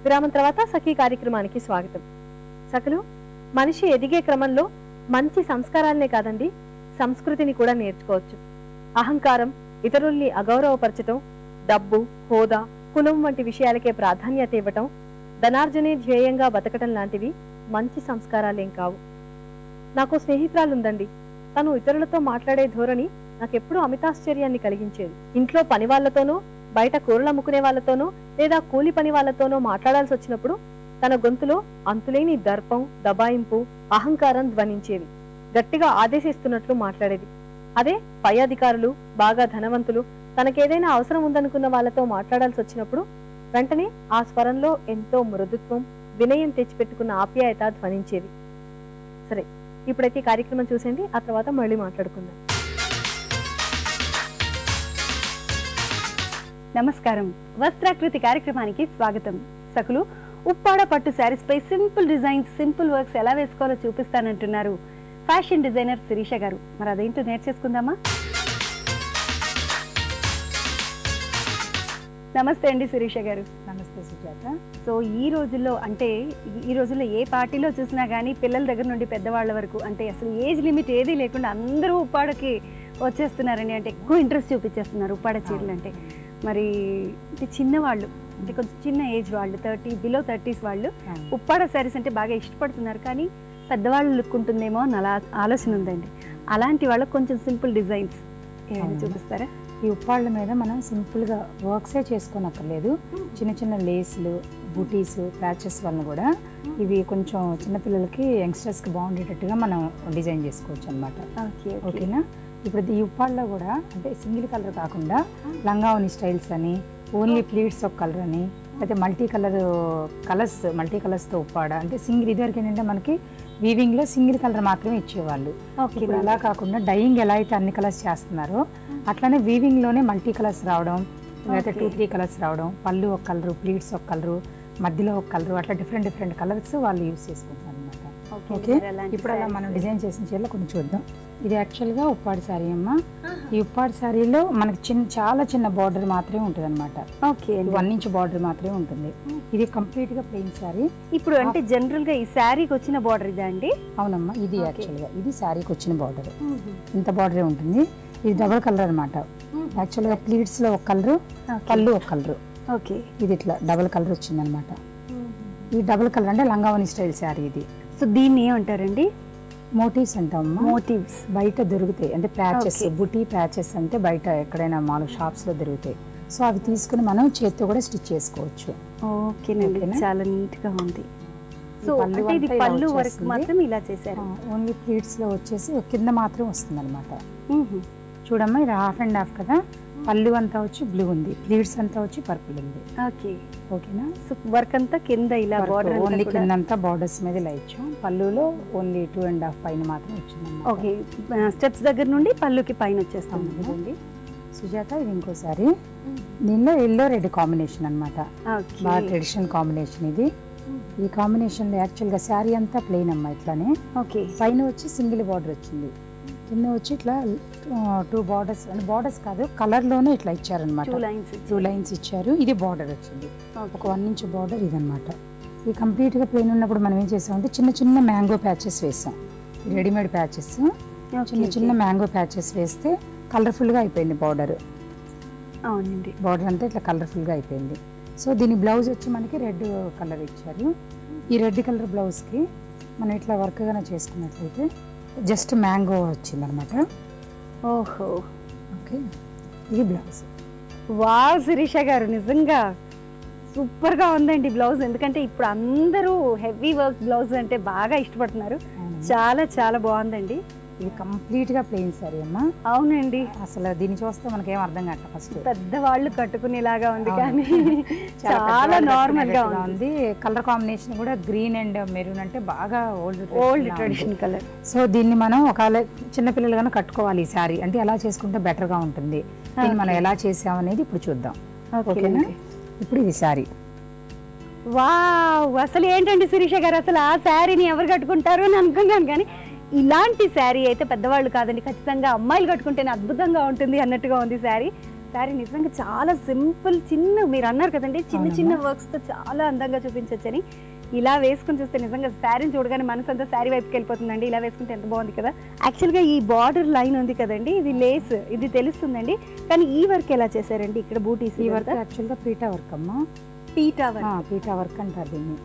విరామం తర్వాత సఖీ కార్యక్రమానికి స్వాగతం. సఖలు, మనిషి ఎదిగే క్రమంలో మంచి సంస్కారాలనే కాదండి, సంస్కృతిని కూడా నేర్చుకోవచ్చు. అహంకారం, ఇతరుల్ని అగౌరవపరచటం, డబ్బు, హోదా, కులం వంటి విషయాలకే ప్రాధాన్యత ఇవ్వటం, ధనార్జనే ధ్యేయంగా బతకటం లాంటివి మంచి సంస్కారాలేం కావు. నాకు స్నేహితురాలుందండి. తను ఇతరులతో మాట్లాడే ధోరణి నాకెప్పుడూ అమితాశ్చర్యాన్ని కలిగించేది. ఇంట్లో పని వాళ్లతోనో, బయట కూరలు అమ్ముకునే వాళ్లతోనో లేదా కూలి పని వాళ్లతోనో మాట్లాడాల్సి వచ్చినప్పుడు తన గొంతులో అంతులేని దర్పం, దబాయింపు, అహంకారం ధ్వనించేవి. గట్టిగా ఆదేశిస్తున్నట్లు మాట్లాడేది. అదే పై అధికారులు, బాగా ధనవంతులు, తనకేదైనా అవసరం ఉందనుకున్న వాళ్లతో మాట్లాడాల్సి వచ్చినప్పుడు వెంటనే ఆ స్వరంలో ఎంతో మృదుత్వం, వినయం తెచ్చిపెట్టుకున్న ఆప్యాయత ధ్వనించేది. సరే, ఇప్పుడైతే కార్యక్రమం చూసేయండి, ఆ తర్వాత మళ్ళీ మాట్లాడుకుందాం. నమస్కారం. వస్త్రాకృతి కార్యక్రమానికి స్వాగతం. సకులు, ఉప్పాడ పట్టు శారీస్ పై సింపుల్ డిజైన్స్, సింపుల్ వర్క్స్ ఎలా వేసుకోవాలో చూపిస్తానంటున్నారు ఫ్యాషన్ డిజైనర్ శిరీష గారు. మరి అదేంటో నేర్చేసుకుందామా? నమస్తే అండి శిరీష గారు. నమస్తే సుజాత. సో ఈ రోజుల్లో ఏ పార్టీలో చూసినా కానీ పిల్లల దగ్గర నుండి పెద్దవాళ్ళ వరకు అంటే అసలు ఏజ్ లిమిట్ ఏదీ లేకుండా అందరూ ఉప్పాడకి వచ్చేస్తున్నారండి. అంటే ఎక్కువ ఇంట్రెస్ట్ చూపించేస్తున్నారు ఉప్పాడ చీరలు అంటే. మరి అంటే చిన్నవాళ్ళు, అంటే కొంచెం చిన్న ఏజ్ వాళ్ళు, 30 బిలో 30s వాళ్ళు ఉప్పాడ శారీస్ అంటే బాగా ఇష్టపడుతున్నారు. కానీ పెద్దవాళ్ళు లుక్ ఉంటుందేమో అని అలా ఆలోచన ఉందండి. అలాంటి వాళ్ళకి కొంచెం సింపుల్ డిజైన్స్ ఏమైనా చూపిస్తారా? ఈ ఉప్పాళ్ళ మీద మనం సింపుల్గా వర్క్సే చేసుకోనక్కర్లేదు. చిన్న చిన్న లేస్లు, బూటీస్, ప్యాచెస్ వలన కూడా ఇవి కొంచెం చిన్నపిల్లలకి, యంగ్స్టర్స్కి బాగుండేటట్టుగా మనం డిజైన్ చేసుకోవచ్చు అనమాట. ఓకేనా? ఇప్పుడు ఈ ఉప్పాళ్ళలో కూడా అంటే సింగిల్ కలర్ కాకుండా లంగావని స్టైల్స్ అని, ఓన్లీ ప్లీట్స్ ఒక కలర్ అని, అయితే మల్టీ కలర్స్తో ఉప్పాడ అంటే సింగిల్. ఇదివరకు ఏంటంటే మనకి వీవింగ్లో సింగిల్ కలర్ మాత్రమే ఇచ్చేవాళ్ళు. ఇప్పుడు అలా కాకుండా డైయింగ్ ఎలా అయితే అన్ని కలర్స్ చేస్తున్నారో అట్లానే వీవింగ్లోనే మల్టీ కలర్స్ రావడం, లేకపోతే 2-3 కలర్స్ రావడం, పళ్ళు ఒక కలరు, ప్లీట్స్ ఒక కలరు, మధ్యలో ఒక కలరు, అట్లా డిఫరెంట్ కలర్స్ వాళ్ళు యూజ్ చేసుకుంటారు అనమాట. ఓకే, ఇప్పుడు అలా మనం డిజైన్ చేసిన చీరలో కొన్ని చూద్దాం. ఇది యాక్చువల్గా ఉప్పాడు శారీ అమ్మ. ఈ ఉప్పాడు శారీలో మనకి చాలా చిన్న బార్డర్ మాత్రమే ఉంటుంది అనమాట. ఓకే, 1 ఇంచ్ బార్డర్ మాత్రమే ఉంటుంది. ఇది కంప్లీట్గా ప్లెయిన్ శారీ. ఇప్పుడు అంటే జనరల్గా ఈ శారీకి వచ్చిన బార్డర్ ఇదా అండి? అవునమ్మా, ఇది యాక్చువల్గా ఇది శారీకి వచ్చిన బార్డర్. ఇంత బార్డరే ఉంటుంది. ఇది డబుల్ కలర్ అనమాట. యాక్చువల్గా ప్లీట్స్లో ఒక కలరు, పళ్ళు ఒక కలరు. ఓకే, ఇది ఇట్లా డబుల్ కలర్ వచ్చింది అనమాట. ఈ డబుల్ కలర్ అంటే లంగావని స్టైల్ శారీ ఇది. సో దీన్ని ఏమంటారండి? మోటివ్స్ అంటామమ్మా. మోటివ్స్ బయట దొరుకుతాయి, అంటే ప్యాచెస్, బుటీ ప్యాచెస్ అంటే బయట ఎక్కడైనా మామూలు షాప్స్లో దొరుకుతాయి. సో అవి తీసుకుని మనం చేతితో కూడా స్టిచ్ చేసుకోవచ్చు. ఓకేనండి, చాలా నీట్గా ఉంది. సో ఇది పళ్ళు వరకు మాత్రం ఇలా చేశారు. ఓన్లీ ప్లీట్స్లో వచ్చేసి కింద మాత్రం వస్తుంది అనమాట. చూడమ్మా, ఇది 1/2 కదా. పళ్ళు అంతా వచ్చి బ్లూ ఉంది, ప్లీట్స్ అంతా వచ్చి పర్పుల్ ఉంది. ఓకే, ఓకేనా? సో వర్క్ అంతా కింద ఇలా బార్డర్, ఓన్లీ కింద అంతా బార్డర్స్ మీద ఇలా ఇచ్చాం. పళ్ళులో ఓన్లీ 2.5 పైన మాత్రం వచ్చింది. ఓకే, స్టెప్స్ దగ్గర నుండి పళ్ళుకి పైన వచ్చేస్తుంది. సుజాత, ఇది ఇంకోసారి దీనిలో ఎల్లో రెడ్ కాంబినేషన్ అనమాట. బాగా ట్రెడిషనల్ కాంబినేషన్ ఇది. ఈ కాంబినేషన్లో యాక్చువల్గా శారీ అంతా ప్లెయిన్ అమ్మా ఇట్లానే. ఓకే, పైన వచ్చి సింగిల్ బార్డర్ వచ్చింది, కింద వచ్చి ఇట్లా 2 బార్డర్స్, అంటే బార్డర్స్ కాదు కలర్లోనే ఇట్లా ఇచ్చారనమాట. 2 లైన్స్ ఇచ్చారు. ఇది బార్డర్ వచ్చింది, ఒక 1 ఇంచ్ బార్డర్ ఇదనమాట. ఈ కంప్లీట్గా ప్లెయిన్ ఉన్నప్పుడు మనం ఏం చేసామంటే చిన్న చిన్న మ్యాంగో ప్యాచెస్ వేసాం. రెడీమేడ్ ప్యాచెస్, చిన్న మ్యాంగో ప్యాచెస్ వేస్తే కలర్ఫుల్గా అయిపోయింది బార్డర్. అవునండి, బార్డర్ అంతా ఇట్లా కలర్ఫుల్గా అయిపోయింది. సో దీని బ్లౌజ్ వచ్చి మనకి రెడ్ కలర్ ఇచ్చారు. ఈ రెడ్ కలర్ బ్లౌజ్కి మనం ఇట్లా వర్క్గా చేసుకున్నట్లయితే జస్ట్ మ్యాంగో వచ్చిందనమాట. ఓహో, ఓకే, ఇది బ్లౌజ్. వావ్ శిరీష గారు, నిజంగా సూపర్గా ఉందండి బ్లౌజ్. ఎందుకంటే ఇప్పుడు అందరూ హెవీ వర్క్ బ్లౌజ్ అంటే బాగా ఇష్టపడుతున్నారు. చాలా చాలా బాగుందండి. ఇది కంప్లీట్గా ప్లెయిన్ సారీ అమ్మా. అవునండి, అసలు దీన్ని చూస్తే మనకేం అర్థం కాదు. ఫస్ట్ పెద్దవాళ్ళు కట్టుకునేలాగా ఉంది, కానీ చాలా నార్మల్ గా ఉంది. కలర్ కాంబినేషన్ కూడా గ్రీన్ అండ్ మెరూన్ అంటే బాగా ఓల్డ్ ట్రెడిషనల్ కలర్. సో దీన్ని మనం ఒకవేళ చిన్నపిల్లలు కన్నా కట్టుకోవాలి ఈ శారీ అంటే ఎలా చేసుకుంటే బెటర్గా ఉంటుంది. దీన్ని మనం ఎలా చేసామనేది ఇప్పుడు చూద్దాం. ఓకేనా? ఇప్పుడు ఇది శారీ. వావ్, అసలు ఏంటండి శిరీష గారు, అసలు ఆ శారీని ఎవరు కట్టుకుంటారు అని అనుకున్నాను, కానీ ఇలాంటి శారీ అయితే పెద్దవాళ్ళు కాదండి, ఖచ్చితంగా అమ్మాయిలు కట్టుకుంటేనే అద్భుతంగా ఉంటుంది అన్నట్టుగా ఉంది శారీ. శారీ నిజంగా చాలా సింపుల్, మీరు అన్నారు కదండి చిన్న వర్క్స్ తో చాలా అందంగా చూపించొచ్చని. ఇలా వేసుకుని చూస్తే నిజంగా శారీని చూడగానే మనసు అంతా శారీ వైపుకి వెళ్ళిపోతుందండి. ఇలా వేసుకుంటే ఎంత బాగుంది కదా. యాక్చువల్గా ఈ బార్డర్ లైన్ ఉంది కదండి, ఇది లేస్, ఇది తెలుస్తుందండి. కానీ ఈ వర్క్ ఎలా చేశారండి ఇక్కడ బూటీస్? ఈ వర్క్ యాక్చువల్గా పీటా వర్క్ అమ్మా. పీటా పీటా వర్క్ అంటారు దీన్ని.